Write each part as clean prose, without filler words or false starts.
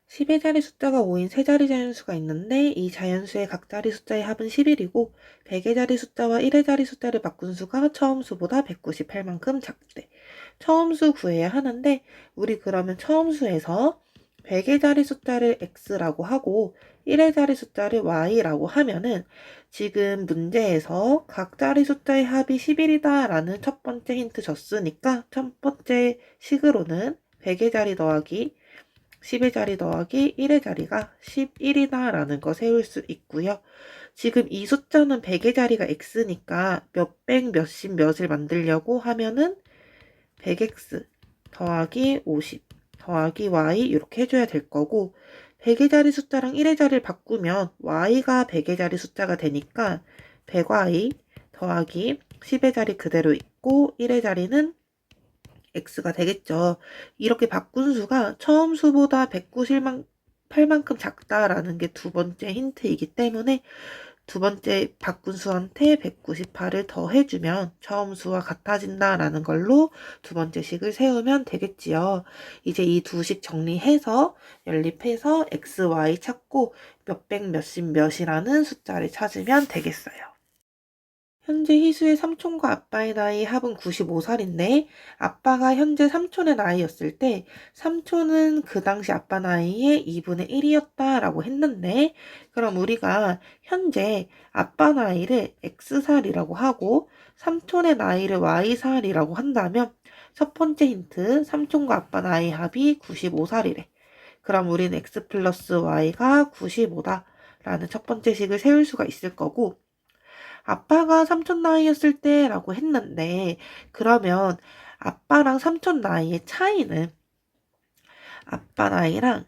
10의 자리 숫자가 5인 세 자리 자연수가 있는데 이 자연수의 각 자리 숫자의 합은 11이고 100의 자리 숫자와 1의 자리 숫자를 바꾼 수가 처음 수보다 198만큼 작대. 처음 수 구해야 하는데 우리 그러면 처음 수에서 100의 자리 숫자를 x라고 하고 1의 자리 숫자를 y라고 하면은 지금 문제에서 각 자리 숫자의 합이 11이다 라는 첫 번째 힌트 줬으니까 첫 번째 식으로는 100의 자리 더하기 10의 자리 더하기 1의 자리가 11이다 라는 거 세울 수 있고요. 지금 이 숫자는 100의 자리가 x니까 몇백 몇십 몇을 만들려고 하면은 100x 더하기 50 더하기 y 이렇게 해줘야 될 거고 100의 자리 숫자랑 1의 자리를 바꾸면 y가 100의 자리 숫자가 되니까 100y 더하기 10의 자리 그대로 있고 1의 자리는 x가 되겠죠. 이렇게 바꾼 수가 처음 수보다 198만큼 작다라는 게 두 번째 힌트이기 때문에 두 번째 바꾼 수한테 198을 더해주면 처음 수와 같아진다라는 걸로 두 번째 식을 세우면 되겠지요. 이제 이 두 식 정리해서 연립해서 x, y 찾고 몇백 몇십 몇이라는 숫자를 찾으면 되겠어요. 현재 희수의 삼촌과 아빠의 나이 합은 95살인데 아빠가 현재 삼촌의 나이였을 때 삼촌은 그 당시 아빠 나이의 2분의 1이었다라고 했는데 그럼 우리가 현재 아빠 나이를 x살이라고 하고 삼촌의 나이를 y살이라고 한다면 첫 번째 힌트 삼촌과 아빠 나이 합이 95살이래. 그럼 우리는 x 플러스 y가 95다 라는 첫 번째 식을 세울 수가 있을 거고 아빠가 삼촌 나이였을 때라고 했는데 그러면 아빠랑 삼촌 나이의 차이는 아빠 나이랑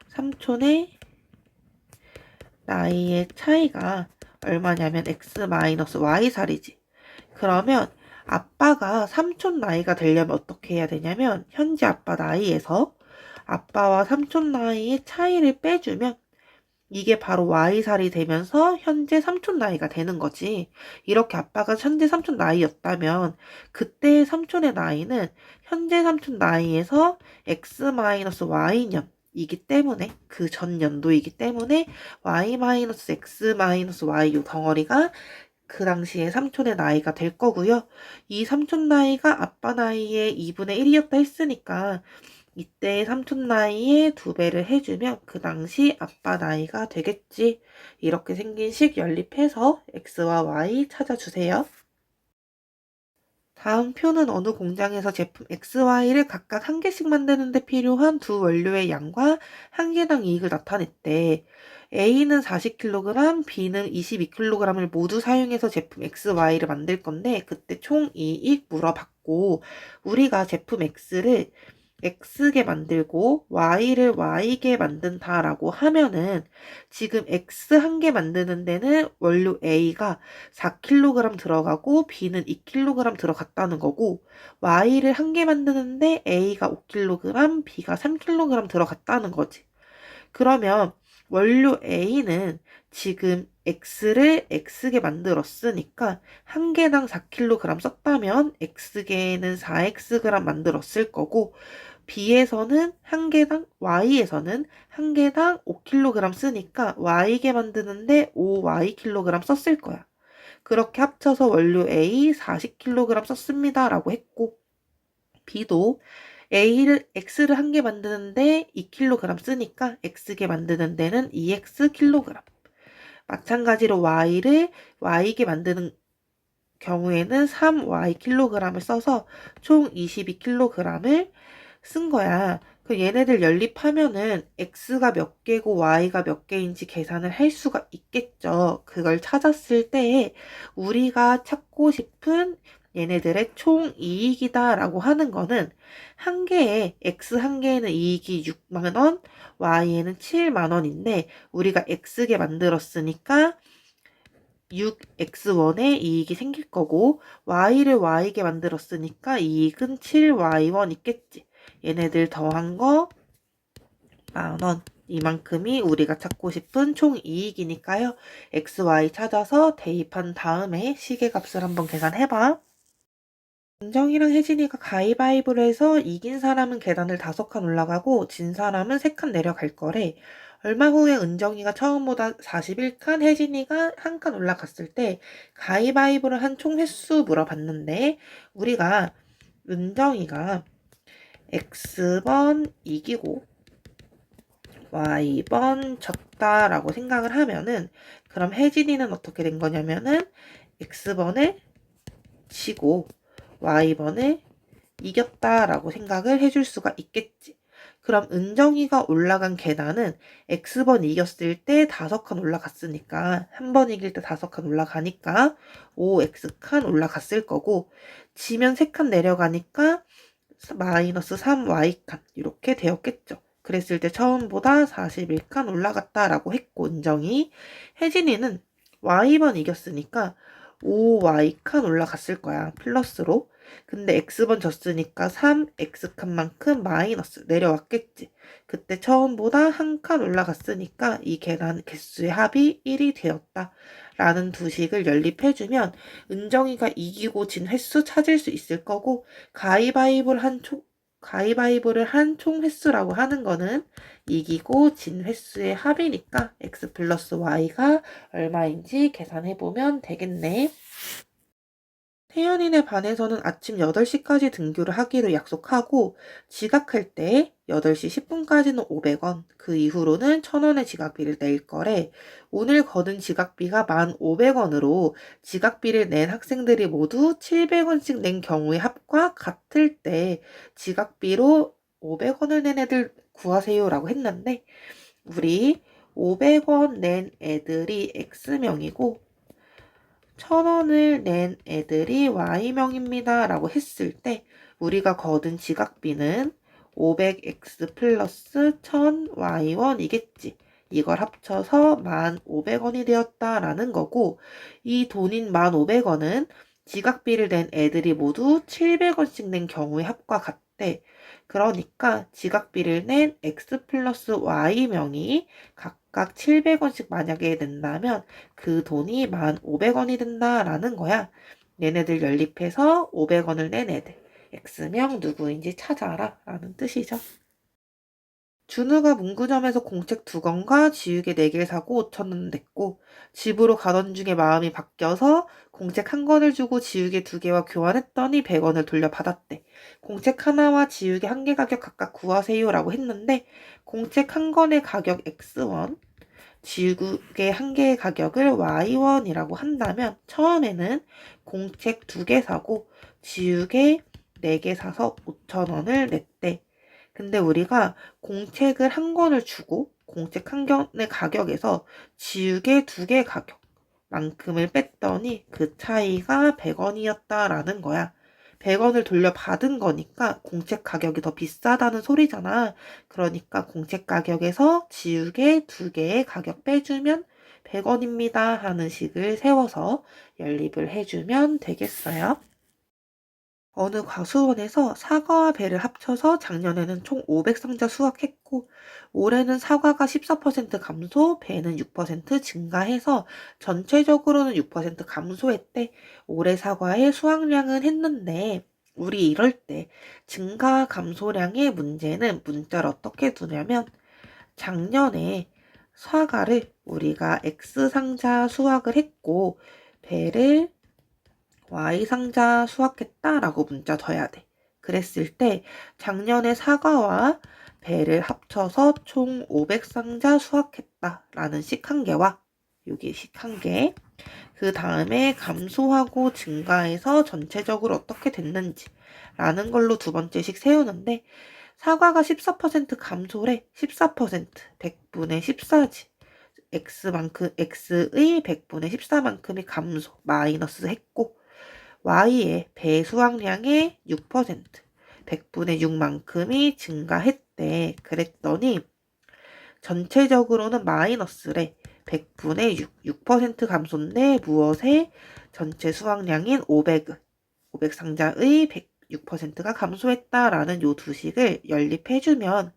삼촌의 나이의 차이가 얼마냐면 x-y살이지. 그러면 아빠가 삼촌 나이가 되려면 어떻게 해야 되냐면 현재 아빠 나이에서 아빠와 삼촌 나이의 차이를 빼주면 이게 바로 Y살이 되면서 현재 삼촌 나이가 되는 거지. 이렇게 아빠가 현재 삼촌 나이였다면 그때의 삼촌의 나이는 현재 삼촌 나이에서 X-Y년이기 때문에 그 전 연도이기 때문에 Y-X-Y 요 덩어리가 그 당시에 삼촌의 나이가 될 거고요. 이 삼촌 나이가 아빠 나이의 2분의 1이었다 했으니까 이때 삼촌 나이에 2배를 해주면 그 당시 아빠 나이가 되겠지. 이렇게 생긴 식 연립해서 x와 y 찾아주세요. 다음 표는 어느 공장에서 제품 XY를 각각 한 개씩 만드는데 필요한 두 원료의 양과 한 개당 이익을 나타냈대. A는 40kg, B는 22kg을 모두 사용해서 제품 XY를 만들 건데 그때 총 이익 물어봤고 우리가 제품 X를 X개 만들고 Y를 Y개 만든다라고 하면은 지금 X 한 개 만드는 데는 원료 A가 4kg 들어가고 B는 2kg 들어갔다는 거고 Y를 한 개 만드는데 A가 5kg, B가 3kg 들어갔다는 거지. 그러면 원료 A는 지금 X를 X개 만들었으니까 한 개당 4kg 썼다면 X개는 4Xg 만들었을 거고 B에서는 한 개당, Y에서는 한 개당 5kg 쓰니까 Y개 만드는데 5Y kg 썼을 거야. 그렇게 합쳐서 원료 A 40kg 썼습니다. 라고 했고 B도 X를 한 개 만드는데 2kg 쓰니까 X개 만드는 데는 2X kg. 마찬가지로 Y를 Y개 만드는 경우에는 3Y kg을 써서 총 22kg을 쓴 거야. 그 얘네들 연립하면은 x가 몇 개고 y가 몇 개인지 계산을 할 수가 있겠죠. 그걸 찾았을 때에 우리가 찾고 싶은 얘네들의 총 이익이다라고 하는 거는 한 개에 x 한 개에는 이익이 6만 원, y에는 7만 원인데 우리가 x개 만들었으니까 6x1의 이익이 생길 거고 y를 y게 만들었으니까 이익은 7y1 있겠지. 얘네들 더한 거 만원. 이만큼이 우리가 찾고 싶은 총 이익이니까요. x, y 찾아서 대입한 다음에 시계값을 한번 계산해봐. 은정이랑 혜진이가 가위바위보를 해서 이긴 사람은 계단을 5칸 올라가고 진 사람은 3칸 내려갈 거래. 얼마 후에 은정이가 처음보다 41칸, 혜진이가 1칸 올라갔을 때 가위바위보를 한 총 횟수 물어봤는데 우리가 은정이가 X번 이기고 Y번 졌다라고 생각을 하면은 그럼 혜진이는 어떻게 된 거냐면은 X번을 지고 Y번을 이겼다라고 생각을 해줄 수가 있겠지. 그럼 은정이가 올라간 계단은 X번 이겼을 때 5칸 올라갔으니까 한 번 이길 때 5칸 올라가니까 5X칸 올라갔을 거고 지면 3칸 내려가니까 마이너스 3Y칸 이렇게 되었겠죠. 그랬을 때 처음보다 41칸 올라갔다라고 했고 은정이 혜진이는 Y번 이겼으니까 5Y칸 올라갔을 거야. 플러스로. 근데 X번 졌으니까 3X칸만큼 마이너스 내려왔겠지. 그때 처음보다 1칸 올라갔으니까 이 계단 개수의 합이 1이 되었다. 라는 두식을 연립해주면 은정이가 이기고 진 횟수 찾을 수 있을 거고 가위바위보를 한 총 횟수라고 하는 거는 이기고 진 횟수의 합이니까 x 플러스 y가 얼마인지 계산해보면 되겠네. 태연이네 반에서는 아침 8시까지 등교를 하기로 약속하고 지각할 때 8시 10분까지는 500원, 그 이후로는 1,000원의 지각비를 낼 거래. 오늘 거둔 지각비가 1,500원으로 지각비를 낸 학생들이 모두 700원씩 낸 경우의 합과 같을 때 지각비로 500원을 낸 애들 구하세요라고 했는데 우리 500원 낸 애들이 X명이고 1,000원을 낸 애들이 Y명입니다. 라고 했을 때 우리가 거둔 지각비는 500X 플러스 1,000Y원이겠지. 이걸 합쳐서 1,500원이 되었다라는 거고 이 돈인 1,500원은 지각비를 낸 애들이 모두 700원씩 낸 경우의 합과 같대. 그러니까 지각비를 낸 X 플러스 Y명이 각각 700원씩 만약에 낸다면 그 돈이 1,500원이 된다라는 거야. 얘네들 연립해서 500원을 낸 애들. X명 누구인지 찾아라 라는 뜻이죠. 준우가 문구점에서 공책 2권과 지우개 4개를 사고 5,000원 냈고 집으로 가던 중에 마음이 바뀌어서 공책 1권을 주고 지우개 2개와 교환했더니 100원을 돌려받았대. 공책 하나와 지우개 1개 가격 각각 구하세요 라고 했는데 공책 1권의 가격 X원, 지우개 1개의 가격을 Y원이라고 한다면 처음에는 공책 2개 사고 지우개 4개 사서 5,000원을 냈대. 근데 우리가 공책을 1권을 주고 공책 1권의 가격에서 지우개 2개 가격만큼을 뺐더니 그 차이가 100원이었다라는 거야. 100원을 돌려받은 거니까 공책 가격이 더 비싸다는 소리잖아. 그러니까 공책 가격에서 지우개 2개의 가격 빼주면 100원입니다 하는 식을 세워서 연립을 해주면 되겠어요. 어느 과수원에서 사과와 배를 합쳐서 작년에는 총 500상자 수확했고 올해는 사과가 14% 감소, 배는 6% 증가해서 전체적으로는 6% 감소했대. 올해 사과의 수확량은 했는데 우리 이럴 때 증가 감소량의 문제는 문자를 어떻게 두냐면 작년에 사과를 우리가 X상자 수확을 했고 배를 Y상자 수확했다라고 문자 둬야 돼. 그랬을 때 작년에 사과와 배를 합쳐서 총 500상자 수확했다라는 식 한 개와 여기 식 한 개, 그 다음에 감소하고 증가해서 전체적으로 어떻게 됐는지 라는 걸로 두 번째 식 세우는데 사과가 14% 감소래. 14%, 100분의 14지. X의 100분의 14만큼이 감소, 마이너스 했고 Y의 배 수확량의 6%, 100분의 6만큼이 증가했대. 그랬더니 전체적으로는 마이너스래. 100분의 6% 감소인데 무엇에 전체 수확량인 500상자의 6%가 감소했다라는 요 두 식을 연립해주면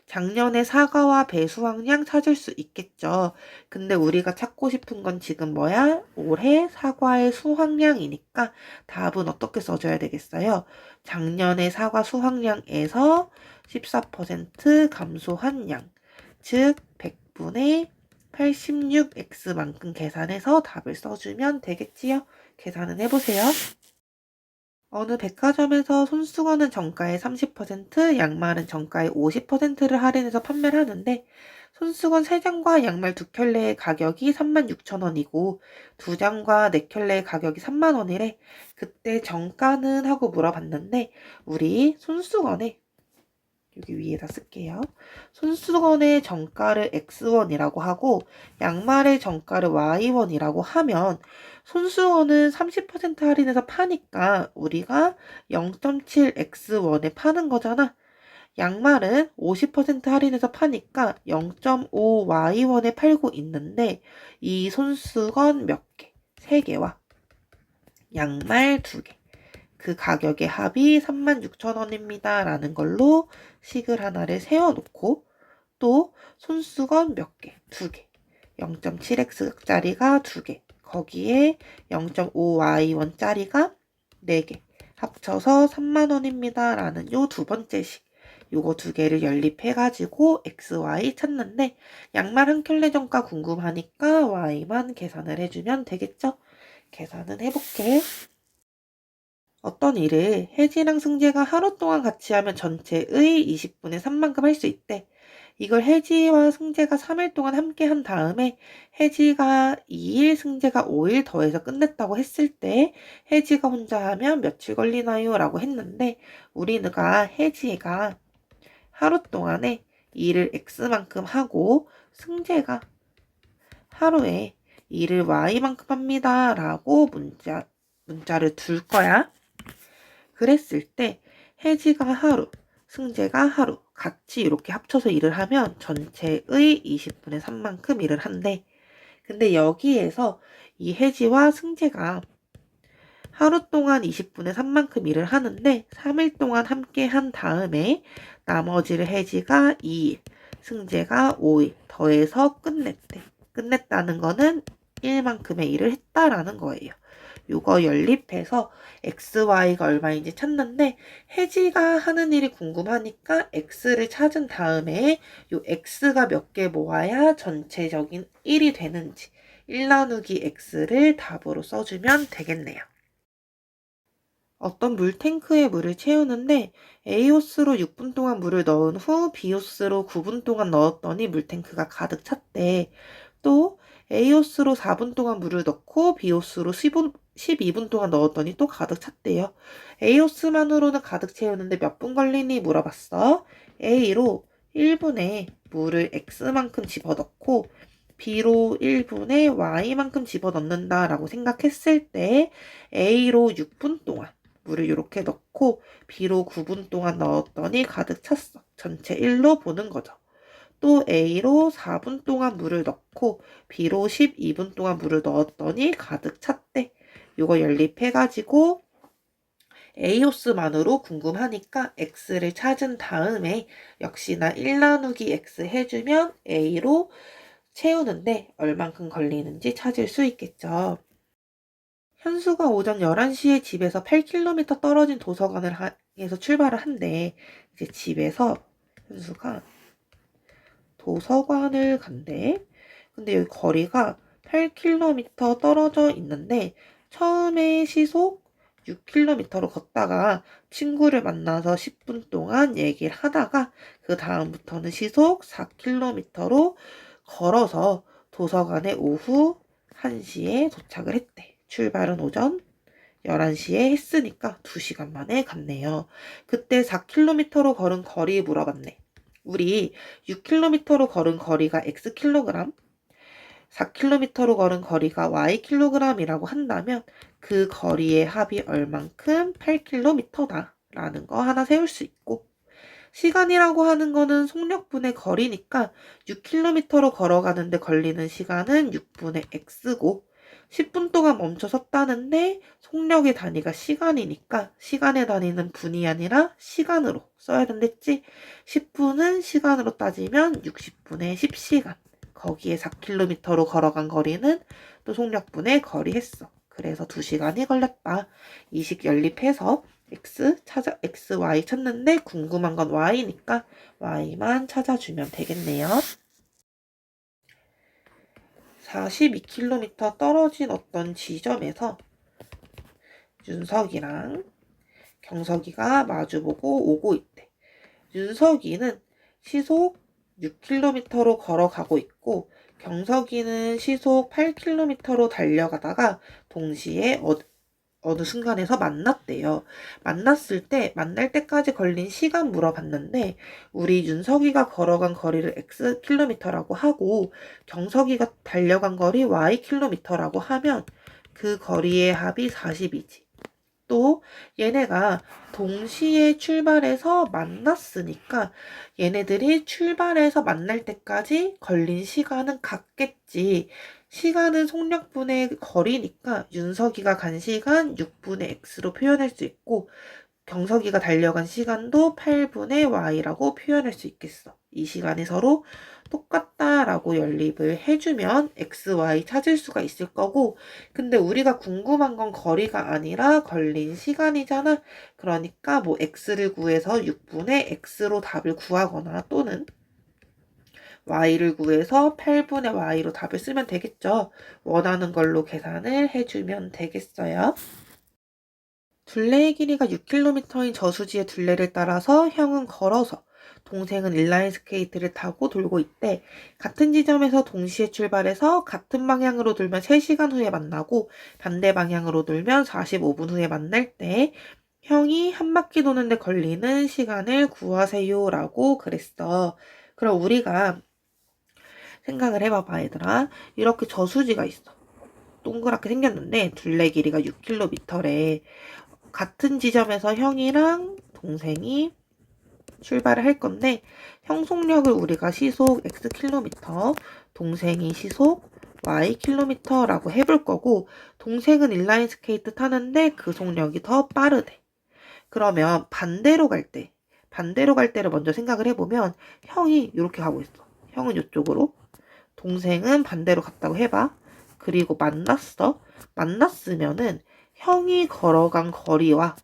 작년에 사과와 배 수확량 찾을 수 있겠죠. 근데 우리가 찾고 싶은 건 지금 뭐야? 올해 사과의 수확량이니까 답은 어떻게 써줘야 되겠어요? 작년에 사과 수확량에서 14% 감소한 양, 즉 100분의 86x만큼 계산해서 답을 써주면 되겠지요? 계산은 해보세요. 어느 백화점에서 손수건은 정가의 30%, 양말은 정가의 50%를 할인해서 판매를 하는데 손수건 3장과 양말 2켤레의 가격이 36,000원이고 2장과 4켤레의 가격이 3만원이래. 그때 정가는 하고 물어봤는데 우리 손수건에 여기 위에다 쓸게요. 손수건의 정가를 X1이라고 하고 양말의 정가를 Y1이라고 하면 손수건은 30% 할인해서 파니까 우리가 0.7X1에 파는 거잖아. 양말은 50% 할인해서 파니까 0.5Y1에 팔고 있는데 이 손수건 몇 개? 3개와 양말 2개. 그 가격의 합이 36,000원입니다. 라는 걸로 식을 하나를 세워놓고 또 손수건 몇 개? 2개. 0.7x짜리가 2개. 거기에 0.5y1짜리가 4개. 합쳐서 3만원입니다. 라는 요 두 번째 식. 요거 2개를 연립해가지고 XY 찾는데 양말 한 켤레 정가 궁금하니까 Y만 계산을 해주면 되겠죠? 계산은 해볼게. 어떤 일을 혜지랑 승재가 하루 동안 같이 하면 전체의 20분의 3만큼 할 수 있대. 이걸 혜지와 승재가 3일 동안 함께 한 다음에 혜지가 2일, 승재가 5일 더해서 끝냈다고 했을 때 혜지가 혼자 하면 며칠 걸리나요? 라고 했는데 우리가 혜지가 하루 동안에 일을 X만큼 하고 승재가 하루에 일을 Y만큼 합니다. 라고 문자를 둘 거야. 그랬을 때 혜지가 하루, 승재가 하루 같이 이렇게 합쳐서 일을 하면 전체의 20분의 3만큼 일을 한대. 근데 여기에서 이 혜지와 승재가 하루 동안 20분의 3만큼 일을 하는데 3일 동안 함께 한 다음에 나머지를 혜지가 2일, 승재가 5일 더해서 끝냈대. 끝냈다는 거는 1만큼의 일을 했다라는 거예요. 요거 연립해서 XY가 얼마인지 찾는데 혜지가 하는 일이 궁금하니까 X를 찾은 다음에 요 X가 몇 개 모아야 전체적인 1이 되는지 1 나누기 X를 답으로 써주면 되겠네요. 어떤 물탱크에 물을 채우는데 A호스로 6분 동안 물을 넣은 후 B호스로 9분 동안 넣었더니 물탱크가 가득 찼대. 또 A호스로 4분 동안 물을 넣고 B호스로 12분 동안 넣었더니 또 가득 찼대요. A호스만으로는 가득 채우는데 몇 분 걸리니 물어봤어. A로 1분에 물을 X만큼 집어넣고 B로 1분에 Y만큼 집어넣는다 라고 생각했을 때 A로 6분 동안 물을 이렇게 넣고 B로 9분 동안 넣었더니 가득 찼어. 전체 1로 보는 거죠. 또 A로 4분 동안 물을 넣고 B로 12분 동안 물을 넣었더니 가득 찼대. 이거 연립해가지고 A호스만으로 궁금하니까 X를 찾은 다음에 역시나 1 나누기 X 해주면 A로 채우는데 얼만큼 걸리는지 찾을 수 있겠죠. 현수가 오전 11시에 집에서 8km 떨어진 도서관을 향해서 출발을 한대. 이제 집에서 현수가 도서관을 간대. 근데 여기 거리가 8km 떨어져 있는데 처음에 시속 6km로 걷다가 친구를 만나서 10분 동안 얘기를 하다가 그 다음부터는 시속 4km로 걸어서 도서관에 오후 1시에 도착을 했대. 출발은 오전 11시에 했으니까 2시간 만에 갔네요. 그때 4km로 걸은 거리 물어봤네. 우리 6km로 걸은 거리가 X킬로그램, 4km로 걸은 거리가 Y킬로그램이라고 한다면 그 거리의 합이 얼만큼 8km다 라는 거 하나 세울 수 있고 시간이라고 하는 거는 속력분의 거리니까 6km로 걸어가는데 걸리는 시간은 6분의 X고 10분 동안 멈춰 섰다는데 속력의 단위가 시간이니까 시간의 단위는 분이 아니라 시간으로 써야 된댔지. 10분은 시간으로 따지면 60분의 10시간. 거기에 4km로 걸어간 거리는 또 속력분의 거리 했어. 그래서 2시간이 걸렸다. 이 식 연립해서 x, y 찾는데 궁금한 건 y니까 y만 찾아주면 되겠네요. 42km 떨어진 어떤 지점에서 윤석이랑 경석이가 마주보고 오고 있대. 윤석이는 시속 6km로 걸어가고 있고 경석이는 시속 8km로 달려가다가 동시에 어느 순간에서 만났대요. 만날 때까지 걸린 시간 물어봤는데 우리 윤석이가 걸어간 거리를 Xkm라고 하고 경석이가 달려간 거리 Ykm라고 하면 그 거리의 합이 40이지. 또 얘네가 동시에 출발해서 만났으니까 얘네들이 출발해서 만날 때까지 걸린 시간은 같겠지. 시간은 속력분의 거리니까 윤석이가 간 시간 6분의 x로 표현할 수 있고 경석이가 달려간 시간도 8분의 y라고 표현할 수 있겠어. 이 시간이 서로 똑같다라고 연립을 해주면 x, y 찾을 수가 있을 거고 근데 우리가 궁금한 건 거리가 아니라 걸린 시간이잖아. 그러니까 뭐 x를 구해서 6분의 x로 답을 구하거나 또는 y를 구해서 8분의 y로 답을 쓰면 되겠죠. 원하는 걸로 계산을 해주면 되겠어요. 둘레의 길이가 6km인 저수지의 둘레를 따라서 형은 걸어서 동생은 인라인 스케이트를 타고 돌고 있대. 같은 지점에서 동시에 출발해서 같은 방향으로 돌면 3시간 후에 만나고 반대 방향으로 돌면 45분 후에 만날 때 형이 한 바퀴 도는데 걸리는 시간을 구하세요 라고 그랬어. 그럼 우리가 생각을 해봐봐 얘들아. 이렇게 저수지가 있어. 동그랗게 생겼는데 둘레 길이가 6km래. 같은 지점에서 형이랑 동생이 출발을 할 건데 형 속력을 우리가 시속 xkm, 동생이 시속 ykm라고 해볼 거고 동생은 인라인 스케이트 타는데 그 속력이 더 빠르대. 그러면 반대로 갈 때를 먼저 생각을 해보면 형이 이렇게 가고 있어. 형은 이쪽으로, 동생은 반대로 갔다고 해봐. 그리고 만났으면은 형이 걸어간 거리와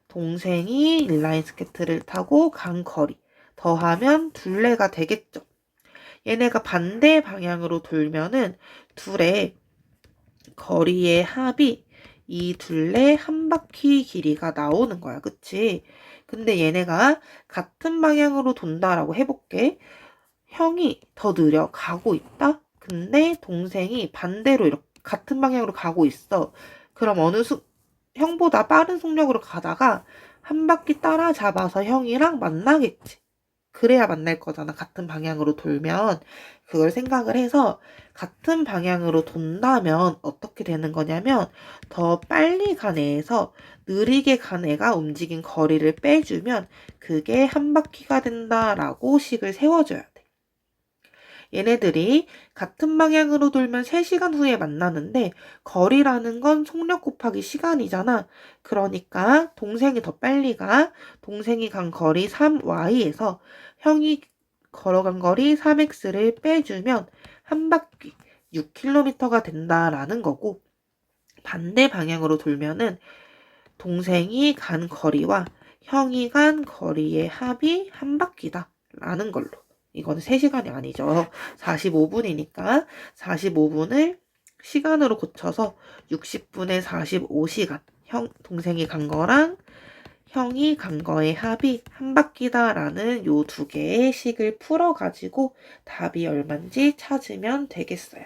동생이 인라인 스케이트를 타고 간 거리 더하면 둘레가 되겠죠. 얘네가 반대 방향으로 돌면은 둘의 거리의 합이 이 둘레 한 바퀴 길이가 나오는 거야. 그치? 근데 얘네가 같은 방향으로 돈다라고 해볼게. 형이 더 느려 가고 있다? 근데 동생이 반대로 이렇게 같은 방향으로 가고 있어. 그럼 형보다 빠른 속력으로 가다가 한 바퀴 따라잡아서 형이랑 만나겠지. 그래야 만날 거잖아. 같은 방향으로 돌면. 그걸 생각을 해서 같은 방향으로 돈다면 어떻게 되는 거냐면 더 빨리 간 애에서 느리게 간 애가 움직인 거리를 빼주면 그게 한 바퀴가 된다라고 식을 세워줘야 돼. 얘네들이 같은 방향으로 돌면 3시간 후에 만나는데 거리라는 건 속력 곱하기 시간이잖아. 그러니까 동생이 더 빨리 가. 동생이 간 거리 3y에서 형이 걸어간 거리 3x를 빼주면 한 바퀴 6km가 된다라는 거고 반대 방향으로 돌면은 동생이 간 거리와 형이 간 거리의 합이 한 바퀴다 라는 걸로. 이건 3시간이 아니죠. 45분이니까 45분을 시간으로 고쳐서 60분에 45시간. 동생이 간 거랑 형이 간 거의 합이 한 바퀴다라는 요 두 개의 식을 풀어가지고 답이 얼마인지 찾으면 되겠어요.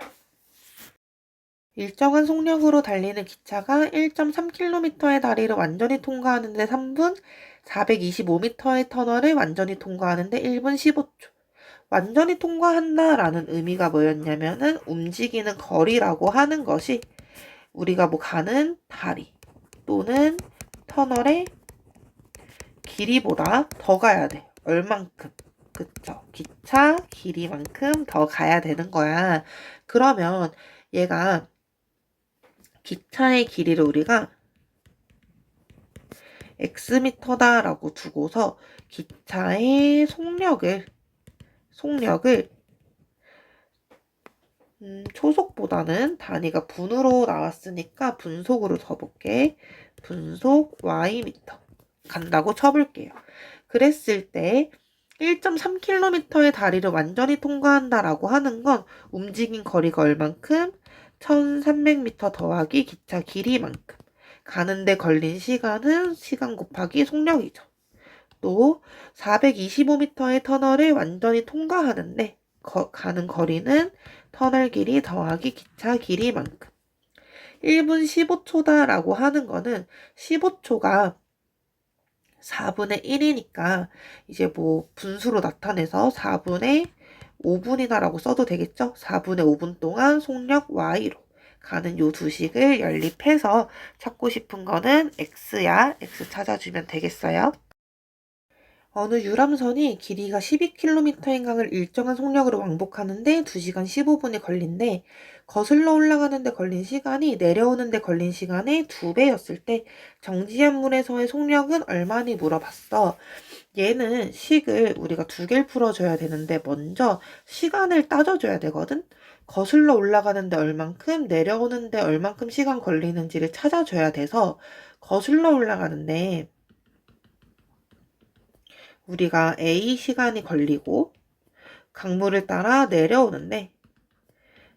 일정한 속력으로 달리는 기차가 1.3km의 다리를 완전히 통과하는데 3분, 425m의 터널을 완전히 통과하는데 1분 15초. 완전히 통과한다라는 의미가 뭐였냐면은 움직이는 거리라고 하는 것이 우리가 뭐 가는 다리 또는 터널의 길이보다 더 가야 돼. 얼만큼. 그쵸? 기차 길이만큼 더 가야 되는 거야. 그러면 얘가 기차의 길이를 우리가 xm다라고 두고서 기차의 속력을 초속보다는 단위가 분으로 나왔으니까 분속으로 쳐볼게. 분속 ym 간다고 쳐볼게요. 그랬을 때 1.3km의 다리를 완전히 통과한다라고 하는 건 움직인 거리가 얼만큼? 1300m 더하기 기차 길이만큼. 가는데 걸린 시간은 시간 곱하기 속력이죠. 또 425m의 터널을 완전히 통과하는데 가는 거리는 터널 길이 더하기 기차 길이만큼. 1분 15초다라고 하는 거는 15초가 4분의 1이니까 이제 뭐 분수로 나타내서 4분의 5분이다라고 써도 되겠죠? 4분의 5분 동안 속력 y로 가는 요 두 식을 연립해서 찾고 싶은 거는 x야. x 찾아주면 되겠어요. 어느 유람선이 길이가 12km인 강을 일정한 속력으로 왕복하는데 2시간 15분이 걸린대. 거슬러 올라가는데 걸린 시간이 내려오는데 걸린 시간의 2배였을 때 정지한 물에서의 속력은 얼마니 물어봤어. 얘는 식을 우리가 두 개를 풀어줘야 되는데 먼저 시간을 따져줘야 되거든. 거슬러 올라가는데 얼만큼 내려오는데 얼만큼 시간 걸리는지를 찾아줘야 돼서 거슬러 올라가는데 우리가 A 시간이 걸리고 강물을 따라 내려오는데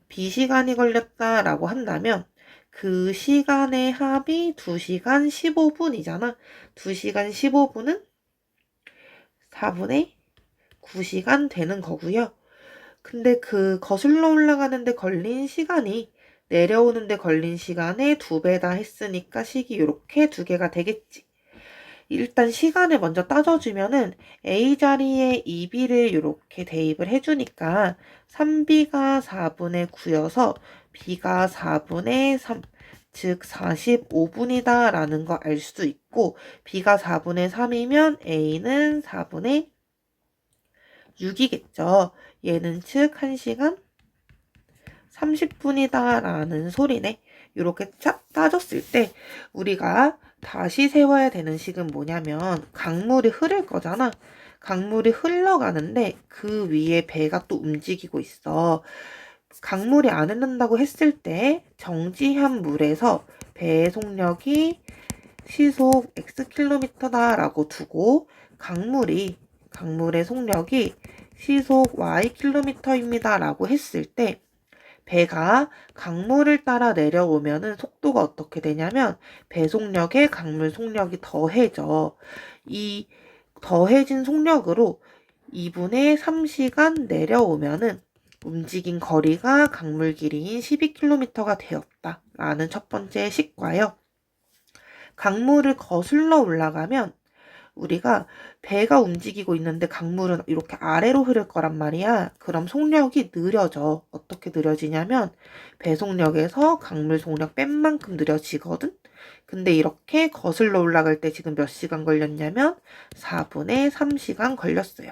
B 시간이 걸렸다라고 한다면 그 시간의 합이 2시간 15분이잖아. 2시간 15분은 4분의 9시간 되는 거고요. 근데 그 거슬러 올라가는데 걸린 시간이 내려오는데 걸린 시간의 2배다 했으니까 식이 이렇게 두 개가 되겠지. 일단 시간을 먼저 따져주면은 A 자리에 2B를 이렇게 대입을 해주니까 3B가 4분의 9여서 B가 4분의 3, 즉 45분이다 라는 거 알 수 있고 B가 4분의 3이면 A는 4분의 6이겠죠. 얘는 즉 1시간 30분이다 라는 소리네. 이렇게 쫙 따졌을 때 우리가 다시 세워야 되는 식은 뭐냐면 강물이 흐를 거잖아. 강물이 흘러가는데 그 위에 배가 또 움직이고 있어. 강물이 안 흐른다고 했을 때 정지한 물에서 배의 속력이 시속 xkm다라고 두고 강물의 속력이 시속 ykm입니다 라고 했을 때 배가 강물을 따라 내려오면은 속도가 어떻게 되냐면 배속력에 강물 속력이 더해져. 이 더해진 속력으로 2분의 3시간 내려오면은 움직인 거리가 강물 길이인 12km가 되었다. 라는 첫 번째 식과요. 강물을 거슬러 올라가면 우리가 배가 움직이고 있는데 강물은 이렇게 아래로 흐를 거란 말이야. 그럼 속력이 느려져. 어떻게 느려지냐면 배속력에서 강물 속력 뺀 만큼 느려지거든. 근데 이렇게 거슬러 올라갈 때 지금 몇 시간 걸렸냐면 4분의 3시간 걸렸어요.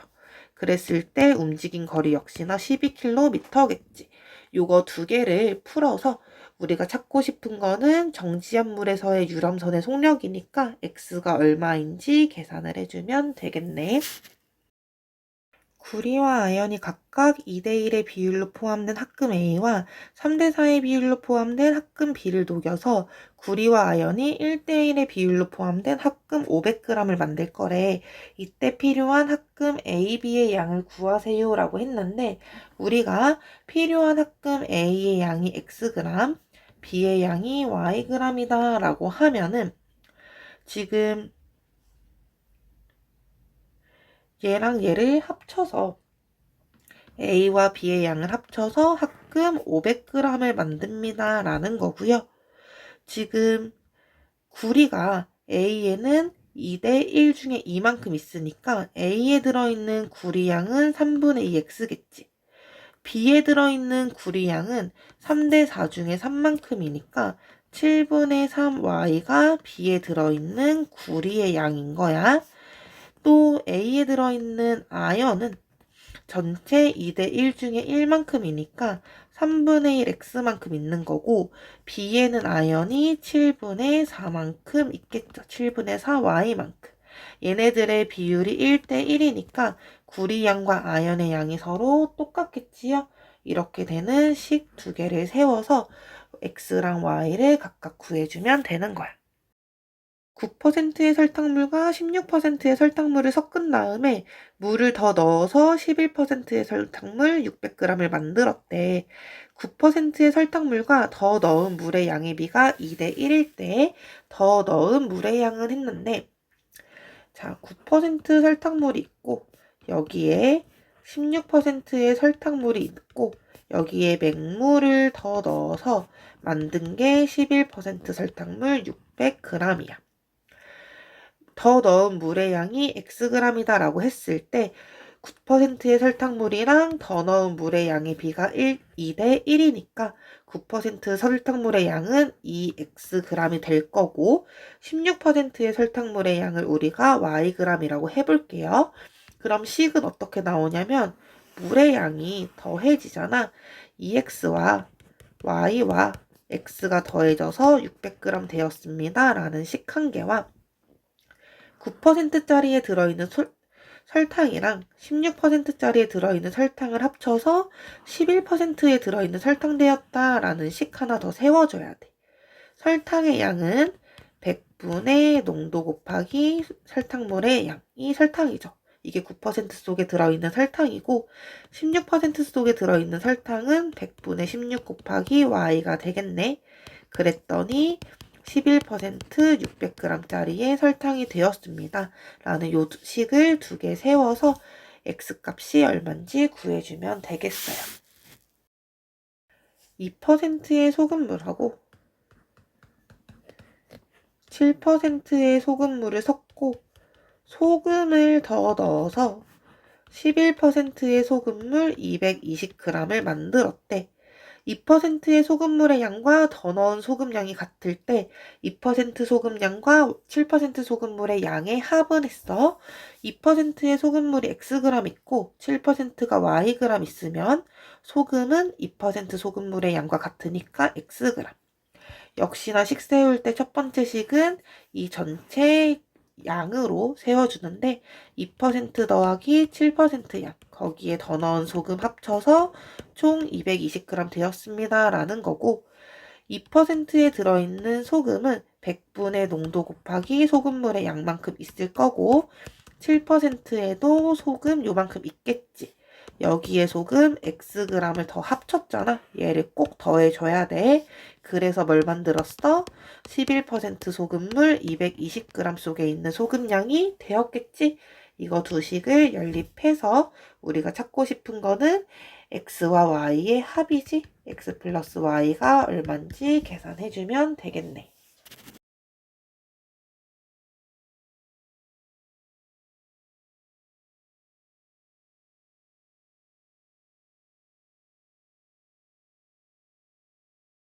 그랬을 때 움직인 거리 역시나 12km겠지. 요거 두 개를 풀어서 우리가 찾고 싶은 거는 정지한 물에서의 유람선의 속력이니까 x가 얼마인지 계산을 해주면 되겠네. 구리와 아연이 각각 2대1의 비율로 포함된 합금 A와 3대4의 비율로 포함된 합금 B를 녹여서 구리와 아연이 1대1의 비율로 포함된 합금 500g을 만들 거래. 이때 필요한 합금 A, B의 양을 구하세요 라고 했는데 우리가 필요한 합금 A의 양이 Xg, B의 양이 Yg이다 라고 하면은 지금 얘랑 얘를 합쳐서 A와 B의 양을 합쳐서 합금 500g을 만듭니다 라는 거고요. 지금 구리가 A에는 2대1 중에 2만큼 있으니까 A에 들어있는 구리 양은 3분의 2x겠지. B에 들어있는 구리 양은 3대4 중에 3만큼이니까 7분의 3y가 B에 들어있는 구리의 양인 거야. 또 A에 들어있는 아연은 전체 2대1 중에 1만큼이니까 3분의 1 x만큼 있는 거고 B에는 아연이 7분의 4만큼 있겠죠. 7분의 4 y만큼. 얘네들의 비율이 1대 1이니까 구리 양과 아연의 양이 서로 똑같겠지요. 이렇게 되는 식 두 개를 세워서 x랑 y를 각각 구해주면 되는 거야. 9%의 설탕물과 16%의 설탕물을 섞은 다음에 물을 더 넣어서 11%의 설탕물 600g을 만들었대. 9%의 설탕물과 더 넣은 물의 양의 비가 2대 1일 때 더 넣은 물의 양은 했는데, 자, 9% 설탕물이 있고 여기에 16%의 설탕물이 있고 여기에 맹물을 더 넣어서 만든 게 11% 설탕물 600g이야. 더 넣은 물의 양이 xg이다 라고 했을 때 9%의 설탕물이랑 더 넣은 물의 양의 비가 2대 1이니까 9% 설탕물의 양은 2xg이 될 거고 16%의 설탕물의 양을 우리가 yg이라고 해볼게요. 그럼 식은 어떻게 나오냐면 물의 양이 더해지잖아. 2x와 y와 x가 더해져서 600g 되었습니다. 라는 식 한 개와 9%짜리에 들어있는 설탕이랑 16%짜리에 들어있는 설탕을 합쳐서 11%에 들어있는 설탕되었다라는 식 하나 더 세워줘야 돼. 설탕의 양은 100분의 농도 곱하기 설탕물의 양이 설탕이죠. 이게 9% 속에 들어있는 설탕이고 16% 속에 들어있는 설탕은 100분의 16 곱하기 y가 되겠네. 그랬더니 11% 600g짜리의 설탕이 되었습니다. 라는 요 식을 두 개 세워서 x값이 얼마인지 구해주면 되겠어요. 2%의 소금물하고 7%의 소금물을 섞고 소금을 더 넣어서 11%의 소금물 220g을 만들었대. 2%의 소금물의 양과 더 넣은 소금량이 같을 때 2% 소금량과 7% 소금물의 양의 합은 했어. 2%의 소금물이 xg 있고 7%가 yg 있으면 소금은 2% 소금물의 양과 같으니까 xg. 역시나 식 세울 때 첫 번째 식은 이 전체 양으로 세워주는데 2% 더하기 7% 양, 거기에 더 넣은 소금 합쳐서 총 220g 되었습니다. 라는 거고 2%에 들어있는 소금은 100분의 농도 곱하기 소금물의 양만큼 있을 거고 7%에도 소금 요만큼 있겠지. 여기에 소금 xg을 더 합쳤잖아. 얘를 꼭 더해줘야 돼. 그래서 뭘 만들었어? 11% 소금물 220g 속에 있는 소금량이 되었겠지? 이거 두 식을 연립해서 우리가 찾고 싶은 거는 x와 y의 합이지? x 플러스 y가 얼마인지 계산해주면 되겠네.